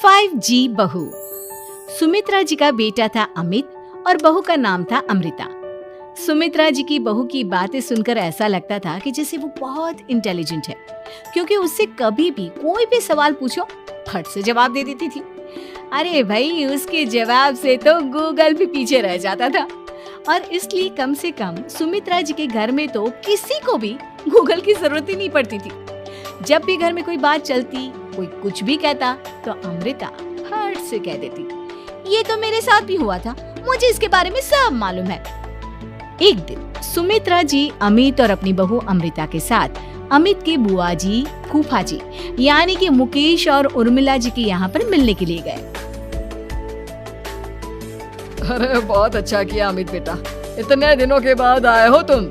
5G बहू। सुमित्रा जी का बेटा था अमित और बहू का नाम था अमृता। सुमित्रा जी की बहू की बातें सुनकर ऐसा लगता था कि जैसे वो बहुत इंटेलिजेंट है, क्योंकि उससे कभी भी कोई भी सवाल पूछो फट से जवाब दे देती थी। अरे भाई, उसके जवाब से तो गूगल भी पीछे रह जाता था। और इसलिए कम से कम सुमित्रा जी के घर में तो किसी को भी गूगल की जरूरत ही नहीं पड़ती थी। जब भी घर में कोई बात चलती, कोई कुछ भी कहता, तो अमृता फट से कह देती, ये तो मेरे साथ भी हुआ था, मुझे इसके बारे में सब मालूम है। एक दिन सुमित्रा जी अमित और अपनी बहू अमृता के साथ अमित की बुआ जी, फूफा जी यानी कि मुकेश और उर्मिला जी के यहाँ पर मिलने के लिए गए। अरे बहुत अच्छा किया अमित बेटा, इतने दिनों के बाद आए हो तुम।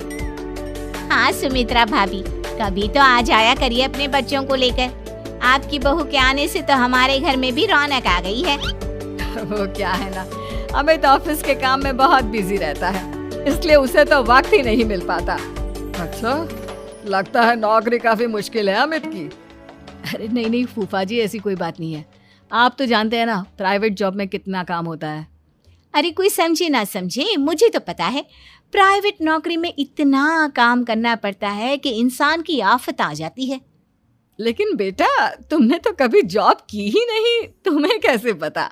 हाँ सुमित्रा भाभी, कभी तो आ जाया करिए अपने बच्चों को लेकर। आपकी बहू के आने से तो हमारे घर में भी रौनक आ गई है। वो क्या है ना, अमित ऑफिस के काम में बहुत बिजी रहता है, इसलिए उसे तो वक्त ही नहीं मिल पाता। अच्छा, लगता है नौकरी काफी मुश्किल है अमित की। अरे नहीं फूफा जी, ऐसी कोई बात नहीं है। आप तो जानते हैं ना प्राइवेट जॉब में कितना काम होता है। अरे कोई समझे ना समझे, मुझे तो पता है प्राइवेट नौकरी में इतना काम करना पड़ता है कि इंसान की आफत आ जाती है। लेकिन बेटा, तुमने तो कभी जॉब की ही नहीं, तुम्हें कैसे पता?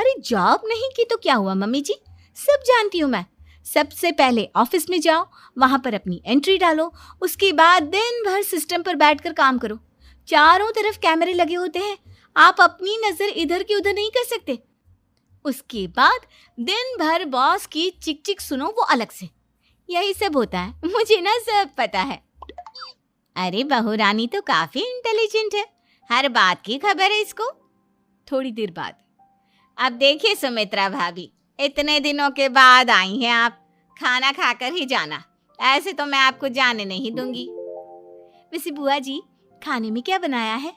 अरे जॉब नहीं की तो क्या हुआ मम्मी जी, सब जानती हूँ मैं। सबसे पहले ऑफिस में जाओ, वहां पर अपनी एंट्री डालो, उसके बाद दिन भर सिस्टम पर बैठकर काम करो। चारों तरफ कैमरे लगे होते हैं, आप अपनी नजर इधर की उधर नहीं कर सकते। उसके बाद दिन भर बॉस की चिक चिक सुनो, वो अलग से। यही सब होता है, मुझे ना सब पता है। अरे बहू रानी तो काफी इंटेलिजेंट है, हर बात की खबर है इसको। थोड़ी देर बाद, अब देखिए सुमित्रा भाभी, इतने दिनों के बाद आई हैं आप, खाना खाकर ही जाना, ऐसे तो मैं आपको जाने नहीं दूंगी। वैसे बुआ जी, खाने में क्या बनाया है?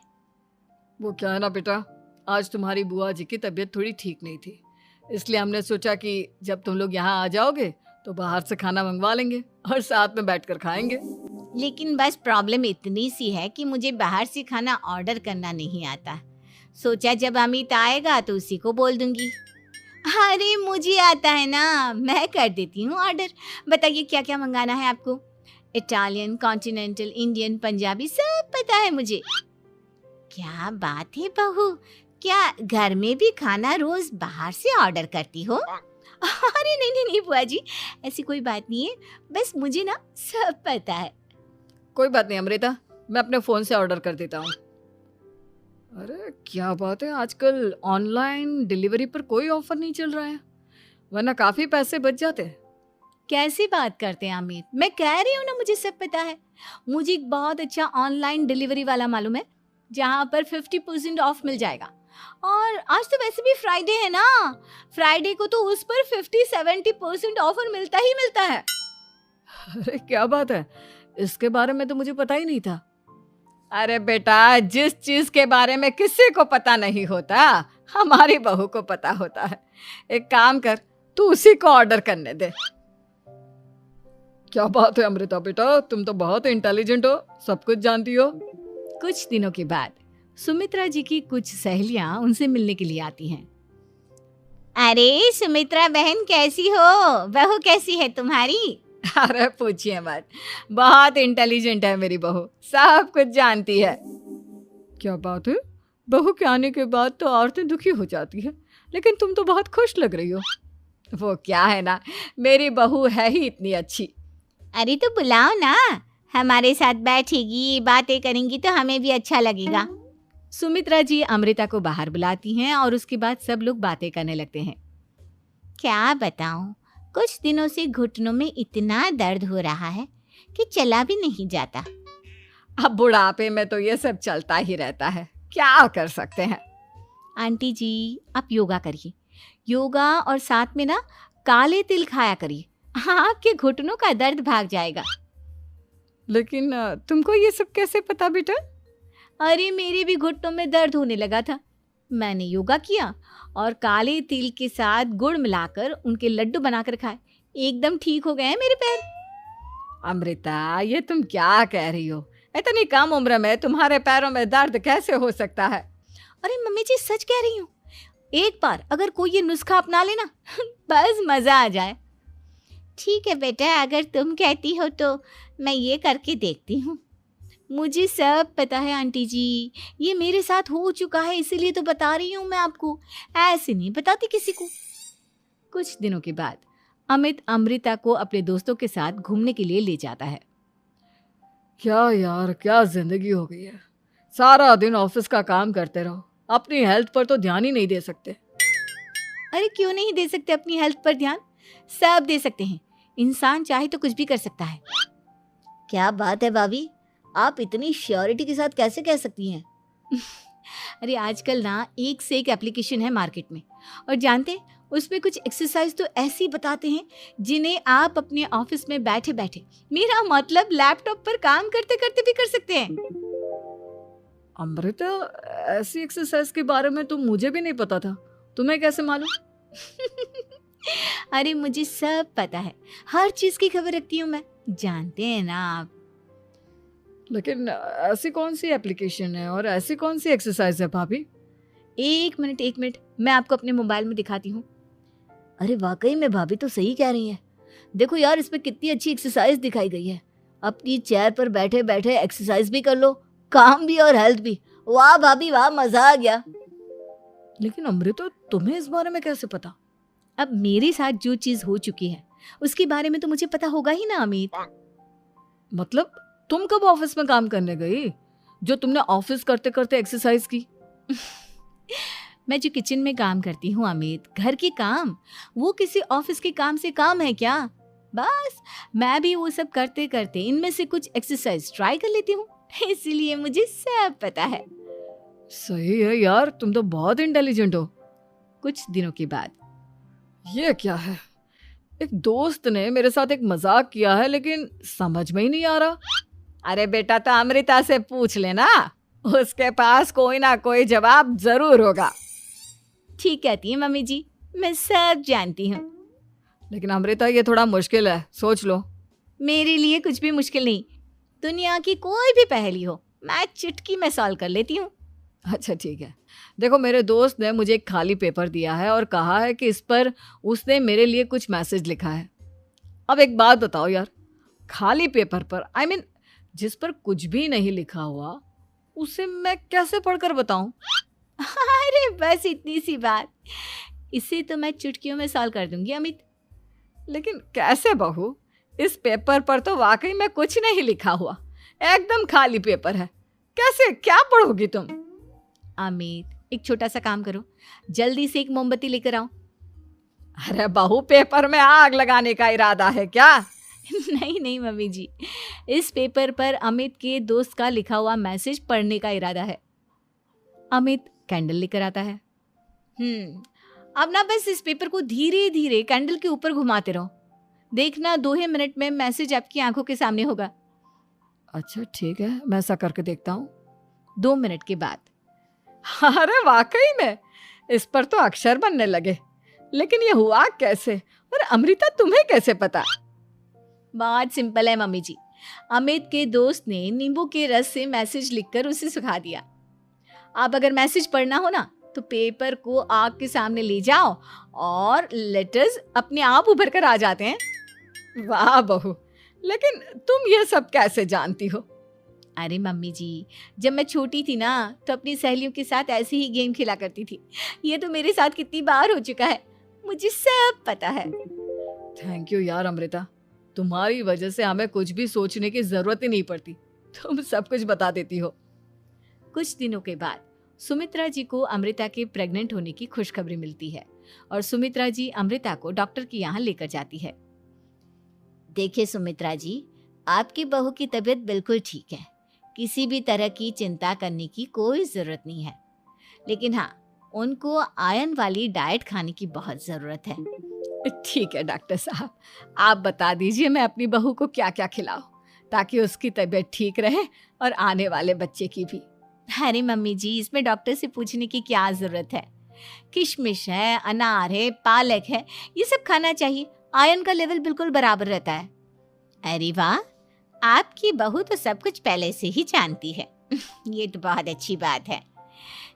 वो क्या है ना बेटा, आज तुम्हारी बुआ जी की तबीयत थोड़ी ठीक नहीं थी, इसलिए हमने सोचा कि जब तुम लोग यहाँ आ जाओगे तो बाहर से खाना मंगवा लेंगे और साथ में बैठकर खाएंगे। लेकिन बस प्रॉब्लम इतनी सी है कि मुझे बाहर से खाना ऑर्डर करना नहीं आता। सोचा जब अमित आएगा तो उसी को बोल दूंगी। अरे मुझे आता है ना, मैं कर देती हूँ ऑर्डर। बताइए क्या क्या मंगाना है आपको? इटालियन, कॉन्टिनेंटल, इंडियन, पंजाबी, सब पता है मुझे। क्या बात है बहू, क्या घर में भी खाना रोज बाहर से ऑर्डर करती हो? अरे नहीं बुआ जी, ऐसी कोई बात नहीं है, बस मुझे ना सब पता है। कोई बात नहीं अमृता, मैं अपने फोन से ऑर्डर कर देता हूँ। अरे क्या बात है, आजकल ऑनलाइन डिलीवरी पर कोई ऑफर नहीं चल रहा है, वरना काफी पैसे बच जाते हैं। कैसी बात करते हैं अमित, मैं कह रही हूँ ना मुझे सब पता है। मुझे एक बहुत अच्छा ऑनलाइन डिलीवरी वाला मालूम है, जहाँ पर 50% ऑफ मिल जाएगा। और आज तो वैसे भी फ्राइडे है ना, फ्राइडे को तो उस पर 50-70% ऑफर मिलता ही मिलता है। अरे क्या बात है, इसके बारे में तो मुझे पता ही नहीं था। अरे बेटा, जिस चीज के बारे में किसी को पता नहीं होता, हमारी बहू को पता होता है। एक काम कर, तू उसी को ऑर्डर करने दे। क्या बात है अमृता बेटा, तुम तो बहुत इंटेलिजेंट हो, सब कुछ जानती हो। कुछ दिनों के बाद सुमित्रा जी की कुछ सहेलियां उनसे मिलने के लिए आती हैं। अरे सुमित्रा बहन कैसी हो, बहू कैसी है तुम्हारी? अरे पूछिए मत, बहुत इंटेलिजेंट है मेरी बहू, सब कुछ जानती है। क्या बात है, बहू के आने के बाद तो औरतें दुखी हो जाती है, लेकिन तुम तो बहुत खुश लग रही हो। वो क्या है ना, मेरी बहू है ही इतनी अच्छी। अरे तो बुलाओ ना, हमारे साथ बैठेगी, बातें करेंगी तो हमें भी अच्छा लगेगा। सुमित्रा जी अमृता को बाहर बुलाती हैं और उसके बाद सब लोग बातें करने लगते हैं। क्या बताऊं, कुछ दिनों से घुटनों में इतना दर्द हो रहा है कि चला भी नहीं जाता। अब बुढ़ापे में तो ये सब चलता ही रहता है, क्या कर सकते हैं। आंटी जी, आप योगा करिए, योगा और साथ में ना काले तिल खाया करिए, आपके घुटनों का दर्द भाग जाएगा। लेकिन तुमको ये सब कैसे पता बेटा? अरे मेरे भी घुटनों में दर्द होने लगा था, मैंने योगा किया और काले तिल के साथ गुड़ मिलाकर उनके लड्डू बनाकर खाए, एकदम ठीक हो गए हैं मेरे पैर। अमृता, ये तुम क्या कह रही हो? इतनी कम उम्र में तुम्हारे पैरों में दर्द कैसे हो सकता है? अरे मम्मी जी सच कह रही हूँ, एक बार अगर कोई ये नुस्खा अपना लेना बस मजा आ जाए। ठीक है बेटा, अगर तुम कहती हो तो मैं ये करके देखती हूँ। मुझे सब पता है आंटी जी, ये मेरे साथ हो चुका है, इसीलिए तो बता रही हूँ मैं आपको, ऐसे नहीं बताती किसी को। कुछ दिनों के बाद अमित अमृता को अपने दोस्तों के साथ घूमने के लिए ले जाता है। क्या यार, क्या जिंदगी हो गई है। सारा दिन ऑफिस का काम करते रहो, अपनी हेल्थ पर तो ध्यान ही नहीं दे सकते। अरे क्यों नहीं दे सकते अपनी हेल्थ पर ध्यान, सब दे सकते हैं। इंसान चाहे तो कुछ भी कर सकता है। क्या बात है भाभी, आप इतनी श्योरिटी के साथ कैसे कह सकती हैं? अरे आजकल ना एक से एक एप्लीकेशन है मार्केट में, और जानते हैं उसमें कुछ एक्सरसाइज तो ऐसी बताते हैं जिन्हें आप अपने ऑफिस में बैठे बैठे, मेरा मतलब लैपटॉप पर काम करते करते भी कर सकते हैं। अमृता, ऐसी एक्सरसाइज के बारे में तो मुझे भी नहीं पता था, तुम्हें कैसे मालूम? अरे मुझे सब पता है, हर चीज की खबर रखती हूँ मैं, जानते हैं ना आप। लेकिन ऐसी कौन सी एप्लीकेशन है और ऐसी कौन सी एक्सरसाइज है भाभी? एक मिनट, मैं आपको अपने मोबाइल में दिखाती हूँ। अरे वाकई में भाभी तो सही कह रही हैं। देखो यार, इसमें कितनी अच्छी एक्सरसाइज दिखाई गई है। अपनी चेयर पर बैठे बैठे एक्सरसाइज भी कर लो, काम भी और हेल्थ भी। वाह भाभी वाह, मजा आ गया। लेकिन अमृता, तुम्हें इस बारे में कैसे पता? अब मेरे साथ जो चीज हो चुकी है उसके बारे में तो मुझे पता होगा ही ना अमित। मतलब तुम कब ऑफिस में काम करने गई जो तुमने ऑफिस करते करते एक्सरसाइज की? मैं जो किचन में काम करती हूँ अमित, घर के काम, वो किसी ऑफिस के काम से काम है क्या? बस मैं भी वो सब करते करते इनमें से कुछ एक्सरसाइज ट्राई कर लेती हूँ, इसीलिए मुझे सब पता है। सही है यार, तुम तो बहुत इंटेलिजेंट हो। कुछ दिनों के बाद ये क्या है, एक दोस्त ने मेरे साथ एक मजाक किया है लेकिन समझ में ही नहीं आ रहा। अरे बेटा, तो अमृता से पूछ लेना, उसके पास कोई ना कोई जवाब जरूर होगा। ठीक कहती है मम्मी जी, मैं सब जानती हूँ। लेकिन अमृता, ये थोड़ा मुश्किल है, सोच लो। मेरे लिए कुछ भी मुश्किल नहीं, दुनिया की कोई भी पहेली हो मैं चुटकी में सॉल्व कर लेती हूँ। अच्छा ठीक है, देखो मेरे दोस्त ने मुझे एक खाली पेपर दिया है और कहा है कि इस पर उसने मेरे लिए कुछ मैसेज लिखा है। अब एक बात बताओ यार, खाली पेपर पर, आई मीन जिस पर कुछ भी नहीं लिखा हुआ, उसे मैं कैसे पढ़कर बताऊं? अरे बस इतनी सी बात, इसे तो मैं चुटकियों में सॉल्व कर दूंगी अमित। लेकिन कैसे बहू, इस पेपर पर तो वाकई में कुछ नहीं लिखा हुआ, एकदम खाली पेपर है, कैसे, क्या पढ़ोगी तुम? अमित, एक छोटा सा काम करो, जल्दी से एक मोमबत्ती लेकर आओ। अरे बहू, पेपर में आग लगाने का इरादा है क्या? नहीं मम्मी जी, इस पेपर पर अमित के दोस्त का लिखा हुआ मैसेज पढ़ने का इरादा है। अमित कैंडल लेकर आता है। अब ना बस इस पेपर को धीरे धीरे कैंडल के ऊपर घुमाते रहो, देखना 2 ही मिनट में मैसेज आपकी आंखों के सामने होगा। अच्छा ठीक है, मैं ऐसा करके देखता हूँ। 2 मिनट के बाद, अरे वाकई में इस पर तो अक्षर बनने लगे, लेकिन ये हुआ कैसे? और अमृता, तुम्हें कैसे पता? बहुत सिंपल है मम्मी जी, अमित के दोस्त ने नींबू के रस से मैसेज लिखकर उसे सुखा दिया। आप अगर मैसेज पढ़ना हो ना तो पेपर को आग के सामने ले जाओ और लेटर्स अपने आप उभर कर आ जाते हैं। वाह बहू, लेकिन तुम ये सब कैसे जानती हो? अरे मम्मी जी, जब मैं छोटी थी ना तो अपनी सहेलियों के साथ ऐसे ही गेम खेला करती थी। ये तो मेरे साथ कितनी बार हो चुका है, मुझे सब पता है। थैंक यू यार अमृता, तुम्हारी वजह से हमें कुछ भी सोचने की जरूरत ही नहीं पड़ती, तुम सब कुछ बता देती हो। कुछ दिनों के बाद सुमित्रा जी को अमृता के प्रेग्नेंट होने की खुशखबरी मिलती है और सुमित्रा जी अमृता को डॉक्टर के यहाँ लेकर जाती है। देखिए सुमित्रा जी, आपकी बहू की तबीयत बिल्कुल ठीक है, किसी भी तरह की चिंता करने की कोई ज़रूरत नहीं है, लेकिन हाँ, उनको आयरन वाली डाइट खाने की बहुत ज़रूरत है। ठीक है डॉक्टर साहब, आप बता दीजिए मैं अपनी बहू को क्या क्या खिलाऊं ताकि उसकी तबीयत ठीक रहे और आने वाले बच्चे की भी। अरे मम्मी जी, इसमें डॉक्टर से पूछने की क्या ज़रूरत है, किशमिश है, अनार है, पालक है, ये सब खाना चाहिए, आयरन का लेवल बिल्कुल बराबर रहता है। अरे वाह, आपकी बहू तो सब कुछ पहले से ही जानती है। ये तो बहुत अच्छी बात है।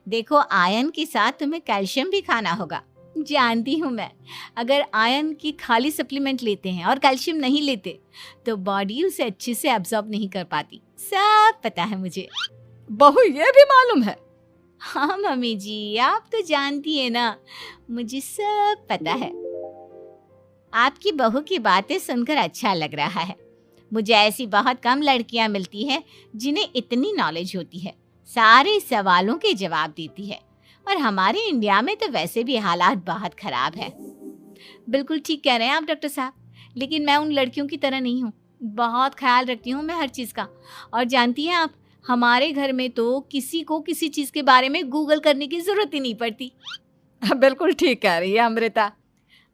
देखो, आयरन के साथ तुम्हें कैल्शियम भी खाना होगा। जानती हूँ मैं, अगर आयरन की खाली सप्लीमेंट लेते हैं और कैल्शियम नहीं लेते तो बॉडी उसे अच्छे से एब्जॉर्ब नहीं कर पाती। सब पता है मुझे। बहू ये भी मालूम है? हाँ मम्मी जी, आप तो जानती है ना, मुझे सब पता है। आपकी बहू की बातें सुनकर अच्छा लग रहा है। मुझे ऐसी बहुत कम लड़कियां मिलती हैं जिन्हें इतनी नॉलेज होती है, सारे सवालों के जवाब देती है। और हमारे इंडिया में तो वैसे भी हालात बहुत खराब है। बिल्कुल ठीक कह रहे हैं आप डॉक्टर साहब, लेकिन मैं उन लड़कियों की तरह नहीं हूँ। बहुत ख्याल रखती हूँ मैं हर चीज़ का। और जानती हैं आप, हमारे घर में तो किसी को किसी चीज़ के बारे में गूगल करने की ज़रूरत ही नहीं पड़ती। बिल्कुल ठीक कह रही है अमृता।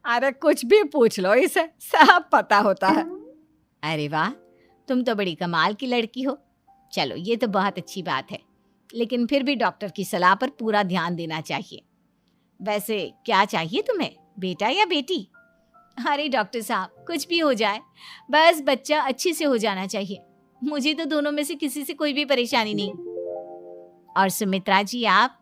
अरे कुछ भी पूछ लो, इसे सब पता होता है। अरे वाह, तुम तो बड़ी कमाल की लड़की हो। चलो, ये तो बहुत अच्छी बात है, लेकिन फिर भी डॉक्टर की सलाह पर पूरा ध्यान देना चाहिए। वैसे क्या चाहिए तुम्हें, बेटा या बेटी? अरे डॉक्टर साहब, कुछ भी हो जाए, बस बच्चा अच्छे से हो जाना चाहिए। मुझे तो दोनों में से किसी से कोई भी परेशानी नहीं। और सुमित्रा जी, आप?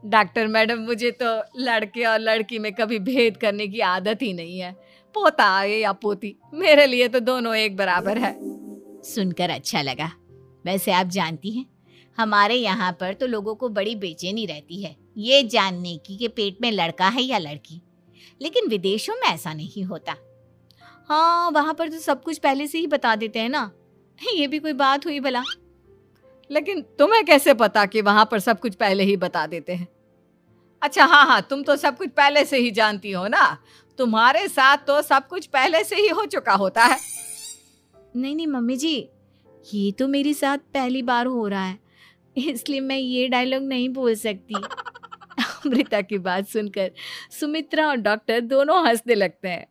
डॉक्टर मैडम, मुझे तो लड़के और लड़की में कभी भेद करने की आदत ही नहीं है। पोता आए या पोती, मेरे लिए तो दोनों एक बराबर है। सुनकर अच्छा लगा। वैसे आप जानती हैं, हमारे यहाँ पर तो लोगों को बड़ी बेचैनी रहती है ये जानने की कि पेट में लड़का है या लड़की, लेकिन विदेशों में ऐसा नहीं होता। हाँ, वहाँ पर तो सब कुछ पहले से ही बता देते हैं ना। ये भी कोई बात हुई भला? लेकिन तुम्हें कैसे पता कि वहां पर सब कुछ पहले ही बता देते हैं? अच्छा हाँ, तुम तो सब कुछ पहले से ही जानती हो ना। तुम्हारे साथ तो सब कुछ पहले से ही हो चुका होता है। नहीं मम्मी जी, ये तो मेरे साथ पहली बार हो रहा है, इसलिए मैं ये डायलॉग नहीं बोल सकती। अमृता की बात सुनकर सुमित्रा और डॉक्टर दोनों हंसने लगते हैं।